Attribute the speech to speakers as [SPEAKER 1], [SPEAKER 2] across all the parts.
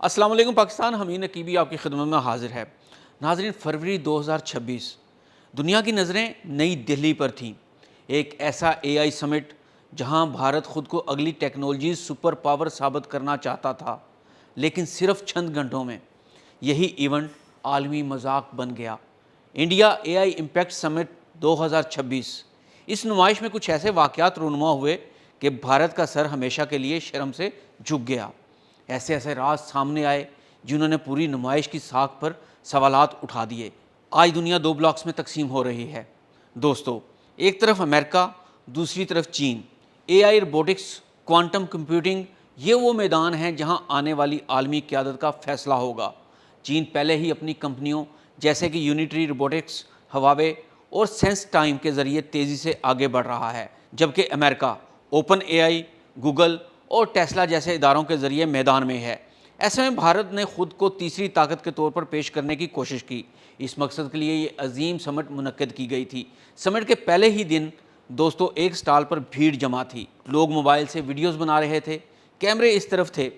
[SPEAKER 1] السلام علیکم پاکستان، حمید نقیبی آپ کی خدمت میں حاضر ہے۔ ناظرین، فروری 2026 دنیا کی نظریں نئی دہلی پر تھیں۔ ایک ایسا اے آئی سمٹ جہاں بھارت خود کو اگلی ٹیکنالوجیز سپر پاور ثابت کرنا چاہتا تھا، لیکن صرف چند گھنٹوں میں یہی ایونٹ عالمی مذاق بن گیا۔ انڈیا اے آئی امپیکٹ سمٹ 2026۔ اس نمائش میں کچھ ایسے واقعات رونما ہوئے کہ بھارت کا سر ہمیشہ کے لیے شرم سے جھک گیا۔ ایسے راز سامنے آئے جنہوں نے پوری نمائش کی ساکھ پر سوالات اٹھا دیے۔ آج دنیا دو بلاکس میں تقسیم ہو رہی ہے دوستو، ایک طرف امریکہ، دوسری طرف چین۔ اے آئی، روبوٹکس، کوانٹم کمپیوٹنگ، یہ وہ میدان ہیں جہاں آنے والی عالمی قیادت کا فیصلہ ہوگا۔ چین پہلے ہی اپنی کمپنیوں جیسے کہ یونیٹری روبوٹکس، ہواوے اور سینس ٹائم کے ذریعے تیزی سے آگے بڑھ رہا ہے، جبکہ امریکہ اوپن اے آئی، گوگل اور ٹیسلا جیسے اداروں کے ذریعے میدان میں ہے۔ ایسے میں بھارت نے خود کو تیسری طاقت کے طور پر پیش کرنے کی کوشش کی۔ اس مقصد کے لیے یہ عظیم سمٹ منعقد کی گئی تھی۔ سمٹ کے پہلے ہی دن دوستو ایک سٹال پر بھیڑ جمع تھی۔ لوگ موبائل سے ویڈیوز بنا رہے تھے، کیمرے اس طرف تھے۔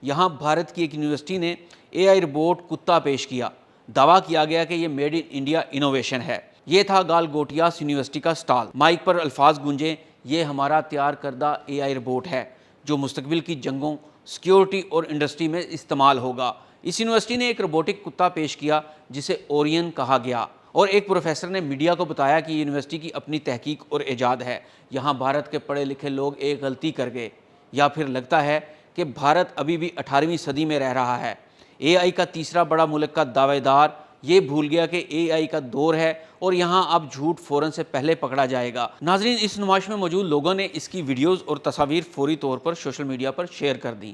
[SPEAKER 1] یہاں بھارت کی ایک یونیورسٹی نے اے آئی روبوٹ کتا پیش کیا۔ دعویٰ کیا گیا کہ یہ میڈ ان انڈیا انوویشن ہے۔ یہ تھا گال گوٹیاس یونیورسٹی کا سٹال۔ مائک پر الفاظ گونجے، یہ ہمارا تیار کردہ اے آئی روبوٹ ہے جو مستقبل کی جنگوں، سیکیورٹی اور انڈسٹری میں استعمال ہوگا۔ اس یونیورسٹی نے ایک روبوٹک کتا پیش کیا جسے اورین کہا گیا، اور ایک پروفیسر نے میڈیا کو بتایا کہ یہ یونیورسٹی کی اپنی تحقیق اور ایجاد ہے۔ یہاں بھارت کے پڑھے لکھے لوگ ایک غلطی کر گئے، یا پھر لگتا ہے کہ بھارت ابھی بھی 18ویں صدی میں رہ رہا ہے۔ اے آئی کا تیسرا بڑا ملک کا دعوے دار یہ بھول گیا کہ اے آئی کا دور ہے اور یہاں اب جھوٹ فوراً سے پہلے پکڑا جائے گا۔ ناظرین، اس نمائش میں موجود لوگوں نے اس کی ویڈیوز اور تصاویر فوری طور پر سوشل میڈیا پر شیئر کر دیں۔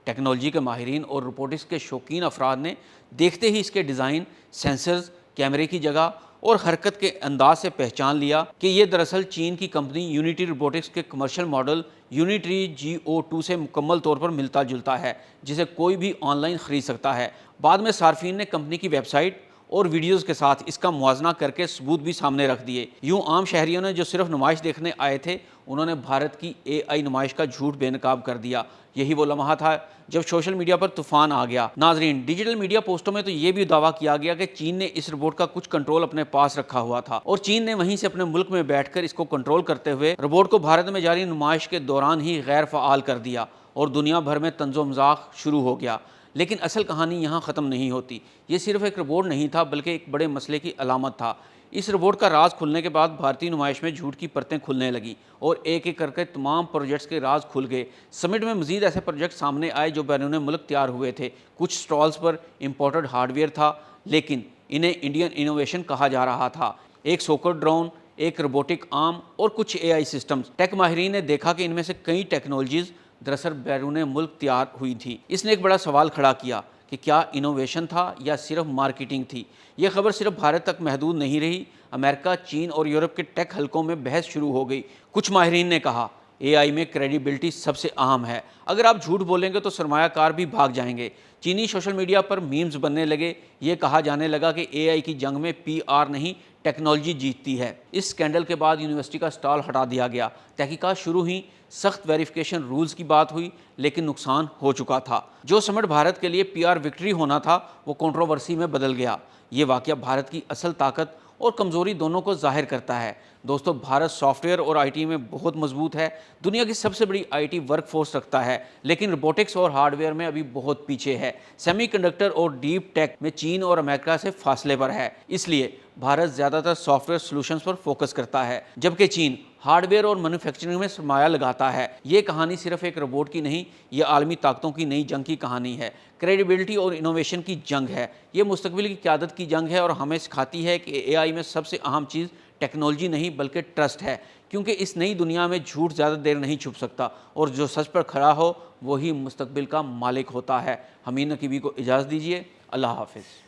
[SPEAKER 1] ٹیکنالوجی کے ماہرین اور روبوٹکس کے شوقین افراد نے دیکھتے ہی اس کے ڈیزائن، سینسرز، کیمرے کی جگہ اور حرکت کے انداز سے پہچان لیا کہ یہ دراصل چین کی کمپنی یونیٹری روبوٹکس کے کمرشل ماڈل یونیٹری GO2 سے مکمل طور پر ملتا جلتا ہے، جسے کوئی بھی آن لائن خرید سکتا ہے۔ بعد میں صارفین نے کمپنی کی ویب سائٹ اور ویڈیوز کے ساتھ اس کا موازنہ کر کے ثبوت بھی سامنے رکھ دیے۔ یوں عام شہریوں نے جو صرف نمائش دیکھنے آئے تھے، انہوں نے بھارت کی اے آئی نمائش کا جھوٹ بے نقاب کر دیا۔ یہی وہ لمحہ تھا جب سوشل میڈیا پر طوفان آ گیا۔ ناظرین، ڈیجیٹل میڈیا پوسٹوں میں تو یہ بھی دعویٰ کیا گیا کہ چین نے اس روبوٹ کا کچھ کنٹرول اپنے پاس رکھا ہوا تھا، اور چین نے وہیں سے اپنے ملک میں بیٹھ کر اس کو کنٹرول کرتے ہوئے روبوٹ کو بھارت میں جاری نمائش کے دوران ہی غیر فعال کر دیا، اور دنیا بھر میں طنز و مذاق شروع ہو گیا۔ لیکن اصل کہانی یہاں ختم نہیں ہوتی۔ یہ صرف ایک روبوٹ نہیں تھا، بلکہ ایک بڑے مسئلے کی علامت تھا۔ اس روبوٹ کا راز کھلنے کے بعد بھارتی نمائش میں جھوٹ کی پرتیں کھلنے لگیں، اور ایک ایک کر کے تمام پروجیکٹس کے راز کھل گئے۔ سمٹ میں مزید ایسے پروجیکٹ سامنے آئے جو بیرون ملک تیار ہوئے تھے۔ کچھ stalls per imported hard where تھا، لیکن انہیں انڈین انوویشن کہا جا رہا تھا۔ ایک سوکر ڈرون، ایک روبوٹک آرم اور کچھ اے آئی سسٹمز۔ ٹیک ماہرین نے دیکھا کہ ان میں سے کئی ٹیکنالوجیز دراصل بیرون ملک تیار ہوئی تھی۔ اس نے ایک بڑا سوال کھڑا کیا کہ کیا انوویشن تھا یا صرف مارکیٹنگ تھی؟ یہ خبر صرف بھارت تک محدود نہیں رہی۔ امریکہ، چین اور یورپ کے ٹیک حلقوں میں بحث شروع ہو گئی۔ کچھ ماہرین نے کہا اے آئی میں کریڈیبلٹی سب سے اہم ہے۔ اگر آپ جھوٹ بولیں گے تو سرمایہ کار بھی بھاگ جائیں گے۔ چینی سوشل میڈیا پر میمز بننے لگے۔ یہ کہا جانے لگا کہ اے آئی کی جنگ میں PR نہیں، ٹیکنالوجی جیتتی ہے۔ اس سکینڈل کے بعد یونیورسٹی کا سٹال ہٹا دیا گیا۔ تحقیقات شروع ہوئیں، سخت ویریفیکیشن رولز کی بات ہوئی، لیکن نقصان ہو چکا تھا۔ جو سمٹ بھارت کے لیے PR وکٹری ہونا تھا، وہ کنٹروورسی میں بدل گیا۔ یہ واقعہ بھارت کی اصل طاقت اور کمزوری دونوں کو ظاہر کرتا ہے۔ دوستو، بھارت سافٹ ویئر اور IT میں بہت مضبوط ہے، دنیا کی سب سے بڑی IT ورک فورس رکھتا ہے، لیکن روبوٹکس اور ہارڈ ویئر میں ابھی بہت پیچھے ہے۔ سیمی کنڈکٹر اور ڈیپ ٹیک میں چین اور امریکہ سے فاصلے پر ہے۔ اس لیے بھارت زیادہ تر soft where solutions per focus کرتا ہے، جبکہ چین ہارڈ ویئر اور مینوفیکچرنگ میں سرمایہ لگاتا ہے۔ یہ کہانی صرف ایک روبوٹ کی نہیں، یہ عالمی طاقتوں کی نئی جنگ کی کہانی ہے۔ کریڈیبلٹی اور انوویشن کی جنگ ہے۔ یہ مستقبل کی قیادت کی جنگ ہے، اور ہمیں سکھاتی ہے کہ اے آئی میں سب سے اہم چیز ٹیکنالوجی نہیں بلکہ ٹرسٹ ہے، کیونکہ اس نئی دنیا میں جھوٹ زیادہ دیر نہیں چھپ سکتا، اور جو سچ پر کھڑا ہو وہی مستقبل کا مالک ہوتا ہے۔ حمید نقیبی کو اجازت دیجیے۔ اللہ حافظ۔